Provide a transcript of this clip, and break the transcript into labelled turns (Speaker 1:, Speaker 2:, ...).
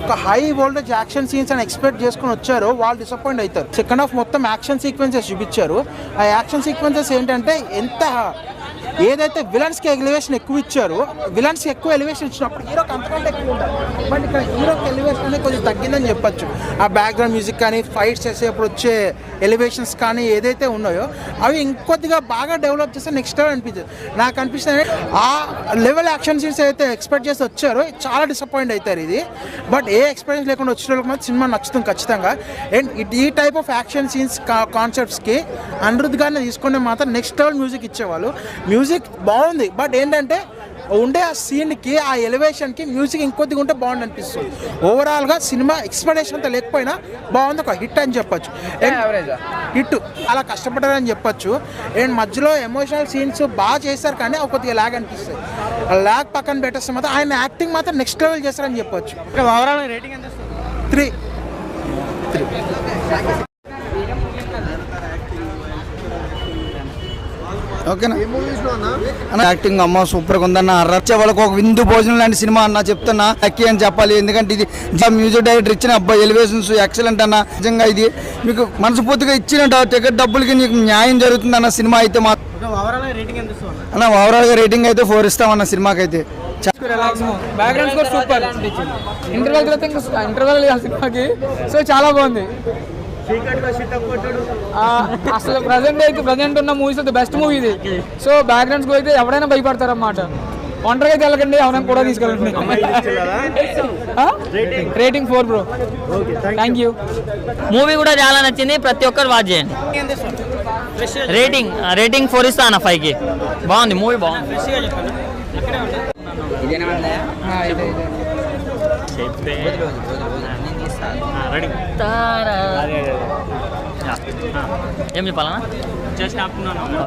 Speaker 1: ఒక high voltage action scenes అని expect చేసుకుని వచ్చారో వాళ్ళు డిసప్పాయింట్ అవుతారు. సెకండ్ హాఫ్ మొత్తం యాక్షన్ సీక్వెన్సెస్ చూపించారు. ఆ యాక్షన్ సీక్వెన్సెస్ ఏంటంటే ఎంత ఏదైతే విలన్స్కి ఎలివేషన్ ఎక్కువ ఇచ్చారో, విలన్స్కి ఎక్కువ ఎలివేషన్ ఇచ్చినప్పుడు హీరోకి అంతకంటే ఎక్కువ ఉండాలి. బట్ ఇక్కడ హీరోకి ఎలివేషన్ అనేది కొంచెం తగ్గిందని చెప్పొచ్చు. ఆ బ్యాక్గ్రౌండ్ మ్యూజిక్ కానీ, ఫైట్స్ చేసేప్పుడు వచ్చే ఎలివేషన్స్ కానీ ఏదైతే ఉన్నాయో అవి ఇంకొద్దిగా బాగా డెవలప్ చేస్తే నెక్స్ట్ లెవెల్ అనిపించింది. నాకు అనిపిస్తుంది ఆ లెవెల్ యాక్షన్ సీన్స్ అయితే ఎక్స్పెక్ట్ చేసి వచ్చారో చాలా డిసప్పాయింట్ అవుతారు ఇది. బట్ ఏ ఎక్స్పీరియన్స్ లేకుండా వచ్చిన వాళ్ళకి మాత్రం సినిమా నచ్చుతుంది ఖచ్చితంగా. అండ్ ఈ టైప్ ఆఫ్ యాక్షన్ సీన్స్ కాన్సెప్ట్స్కి అనిరుద్ధ్ గారిని తీసుకుంటే మాత్రం నెక్స్ట్ లెవెల్ మ్యూజిక్ ఇచ్చేవాళ్ళు. మ్యూజిక్ బాగుంది, బట్ ఏంటంటే ఉండే ఆ సీన్కి, ఆ ఎలివేషన్కి మ్యూజిక్ ఇంకొద్దిగా ఉంటే బాగుంది అనిపిస్తుంది. ఓవరాల్గా సినిమా ఎక్స్పెక్టేషన్ అంతా లేకపోయినా బాగుంది, ఒక హిట్ అని చెప్పొచ్చు. హిట్ అలా కష్టపడ్డారని చెప్పొచ్చు. అండ్ మధ్యలో ఎమోషనల్ సీన్స్ బాగా చేశారు, కానీ కొద్దిగా ల్యాగ్ అనిపిస్తుంది. ల్యాగ్ పక్కన పెట్టేస్తే మాత్రం ఆయన యాక్టింగ్ మాత్రం నెక్స్ట్ లెవెల్ చేస్తారని చెప్పొచ్చు.
Speaker 2: ఓవరాల్ రేటింగ్ ఎంత?
Speaker 1: 3.
Speaker 3: ఓకేనా? యాక్టింగ్ అమ్మ సూపర్గా ఉందన్న. రచ్చే వాళ్ళకి ఒక విందు భోజనం లాంటి సినిమా అన్న చెప్తున్నా అక్కి అని చెప్పాలి. ఎందుకంటే ఇది మ్యూజిక్ డైరెక్టర్ ఇచ్చిన అబ్బాయి ఎలివేషన్స్ ఎక్సలెంట్ అన్న. నిజంగా ఇది మీకు మనస్ఫూర్తిగా ఇచ్చిన టికెట్ డబ్బులకి నీకు న్యాయం జరుగుతుంది అన్న సినిమా అయితే మాత్రం. అన్న ఓవరాల్గా రేటింగ్ అయితే 4 ఇస్తామన్న సినిమాకి అయితే.
Speaker 2: Background score super. ఇంటర్వెల్ సినిమాకి సో చాలా బాగుంది. అసలు ప్రజెంట్ ఉన్న మూవీస్ బెస్ట్ మూవీ ఇది. సో బ్యాక్గ్రౌండ్ స్కోర్ అయితే ఎవరైనా భయపడతారు అన్నమాట. ఒంటరిగా అయితే వెళ్ళకండి, ఎవరైనా కూడా తీసుకెళ్ళండి. Rating 4 bro. Thank you.
Speaker 4: Movie కూడా చాలా నచ్చింది, ప్రతి ఒక్కరు వాచ్ చేయండి. రేటింగ్ 4 ఇస్తా అన్న 5కి. బాగుంది మూవీ, బాగుంది. ఏం చెప్పాలన్నా?